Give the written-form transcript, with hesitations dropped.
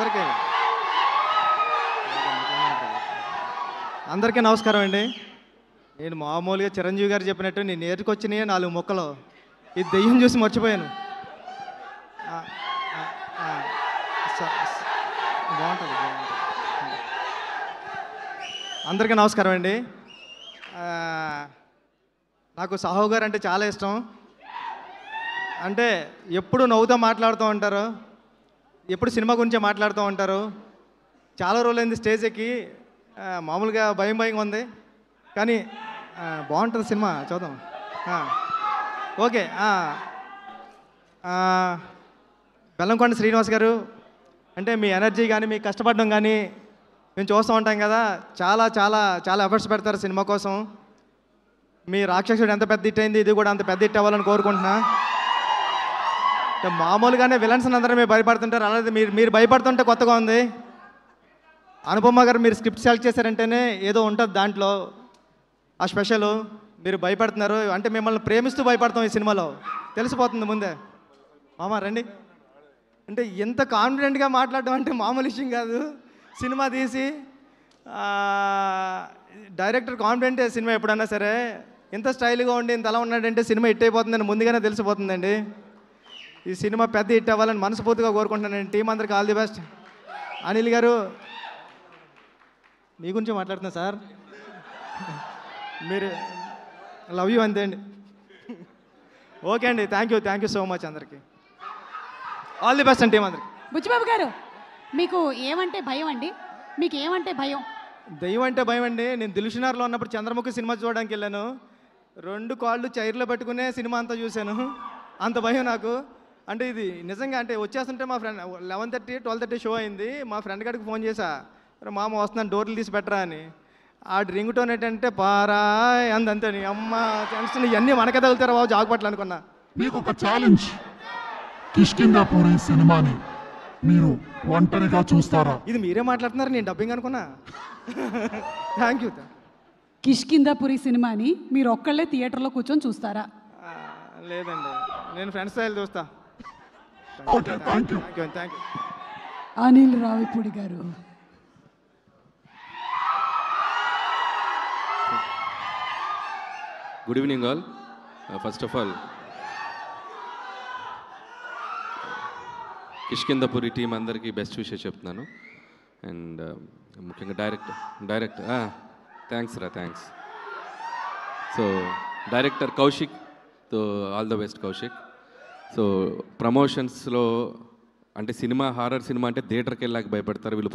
అందరికీ అందరికీ నమస్కారం అండి. నేను మామూలుగా చిరంజీవి గారు చెప్పినట్టు నేను నేర్చుకొచ్చినాయి 4 మొక్కలు ఈ దెయ్యం చూసి మర్చిపోయాను. బాగుంటుంది. అందరికీ నమస్కారం అండి. నాకు సాహు గారు అంటే చాలా ఇష్టం. అంటే ఎప్పుడు నవ్వుతూ మాట్లాడుతూ ఉంటారు, ఎప్పుడు సినిమా గురించే మాట్లాడుతూ ఉంటారు. చాలా రోజులైంది స్టేజ్ ఎక్కి, మామూలుగా భయంగా ఉంది కానీ బాగుంటుంది సినిమా, చూద్దాం. ఓకే. బెల్లంకొండ శ్రీనివాస్ గారు అంటే మీ ఎనర్జీ కానీ మీ కష్టపడడం కానీ మేము చూస్తూ ఉంటాం కదా, చాలా చాలా చాలా ఎఫర్ట్స్ పెడతారు సినిమా కోసం. మీ రాక్షసుడు ఎంత పెద్ద హిట్ అయింది, ఇది కూడా అంత పెద్ద హిట్ అవ్వాలని కోరుకుంటున్నా. మామూలుగానే విలన్స్ అందరూ మీరు భయపడుతుంటారు, అలాగే మీరు భయపడుతుంటే కొత్తగా ఉంది. అనుపమ గారు మీరు స్క్రిప్ట్ సెలెక్ట్ చేశారంటేనే ఏదో ఉంటుంది దాంట్లో ఆ స్పెషల్. మీరు భయపడుతున్నారు అంటే మిమ్మల్ని ప్రేమిస్తూ భయపడతాం ఈ సినిమాలో, తెలిసిపోతుంది ముందే. మామ రండి అంటే ఎంత కాన్ఫిడెంట్గా మాట్లాడడం అంటే మామూలు విషయం కాదు. సినిమా తీసి డైరెక్టర్ కాన్ఫిడెంటే సినిమా ఎప్పుడన్నా సరే. ఇంత స్టైల్గా ఉండి ఇంత అలా ఉన్నాడంటే సినిమా హిట్ అయిపోతుందని ముందుగానే తెలిసిపోతుందండి. ఈ సినిమా పెద్ద హిట్ అవ్వాలని మనస్ఫూర్తిగా కోరుకుంటున్నానండి. టీం అందరికి ఆల్ ది బెస్ట్. అనిల్ గారు మీ గురించి మాట్లాడుతున్నా సార్, మీరు లవ్ యూ అంతే అండి. ఓకే అండి, థ్యాంక్ యూ సో మచ్ అందరికీ. ఆల్ ది బెస్ట్ అండి టీం అందరికి. బుచ్చిబాబు గారు మీకు ఏమంటే భయం అండి? మీకు ఏమంటే భయం? దెయ్యం అంటే భయం అండి. నేను దిల్షునార్లో ఉన్నప్పుడు చంద్రముఖి సినిమా చూడడానికి వెళ్ళాను. 2 కాళ్ళు చైర్లో పెట్టుకునే సినిమా అంతా చూశాను. అంత భయం నాకు. అంటే ఇది నిజంగా అంటే వచ్చేస్తుంటే మా ఫ్రెండ్ 11:30 12:30 షో అయింది. మా ఫ్రెండ్ గారికి ఫోన్ చేశా, మామ వస్తున్నాను డోర్లు తీసి పెట్టరా అని. ఆ రింగ్ టోన్ ఏంటంటే పారా అంతే. అమ్మ టెన్షన్, ఇవన్నీ మనకే తగులుతారా బాబు జాగ్పట్లు అనుకున్నా. మీకు ఒక ఛాలెంజ్, కిష్కింధాపురి సినిమాని మీరు ఒంటరిగా చూస్తారా? ఇది మీరే మాట్లాడుతున్నారు, నేను డబ్బింగ్ అనుకున్నా. Thank you. కిష్కింధాపురి సినిమాని మీరు ఒక్కళ్ళే థియేటర్లో కూర్చొని చూస్తారా? లేదండి, నేను ఫ్రెండ్స్ స్టైల్ చూస్తా. Okay, thank you. Anil Ravipudi గారు. Good evening all. First of all Kishkindhapuri team అందరికీ బెస్ట్ విషయం చెప్తున్నాను. అండ్ ముఖ్యంగా director thanks. So director Kaushik, so all the best Kaushik. So ప్రమోషన్స్లో అంటే హారర్ సినిమా అంటే థియేటర్కి వెళ్ళాక భయపడతారు వీళ్ళు.